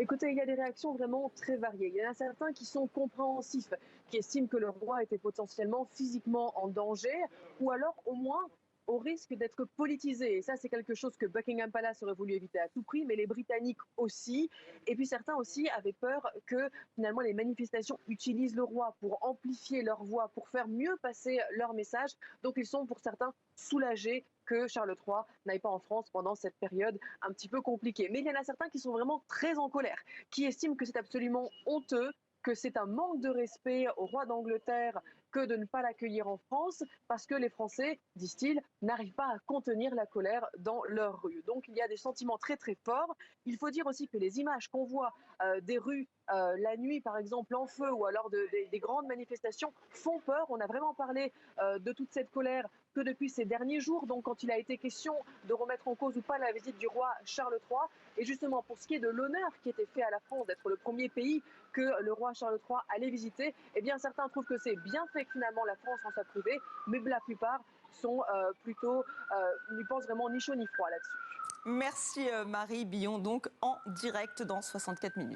Écoutez, il y a des réactions vraiment très variées. Il y en a certains qui sont compréhensifs, qui estiment que le roi était potentiellement physiquement en danger, ou alors au moins au risque d'être politisé. Et ça, c'est quelque chose que Buckingham Palace aurait voulu éviter à tout prix, mais les Britanniques aussi. Et puis certains aussi avaient peur que finalement les manifestations utilisent le roi pour amplifier leur voix, pour faire mieux passer leur message. Donc ils sont pour certains soulagés que Charles III n'aille pas en France pendant cette période un petit peu compliquée. Mais il y en a certains qui sont vraiment très en colère, qui estiment que c'est absolument honteux, que c'est un manque de respect au roi d'Angleterre que de ne pas l'accueillir en France, parce que les Français, disent-ils, n'arrivent pas à contenir la colère dans leurs rues. Donc il y a des sentiments très très forts. Il faut dire aussi que les images qu'on voit des rues la nuit, par exemple, en feu, ou alors des grandes manifestations, font peur. On a vraiment parlé de toute cette colère que depuis ces derniers jours, donc quand il a été question de remettre en cause ou pas la visite du roi Charles III. Et justement, pour ce qui est de l'honneur qui était fait à la France d'être le premier pays que le roi Charles III allait visiter, eh bien certains trouvent que c'est bien fait que finalement la France en soit privée, mais la plupart sont plutôt, n'y pensent vraiment ni chaud ni froid là-dessus. Merci Marie Billon, donc en direct dans 64 minutes.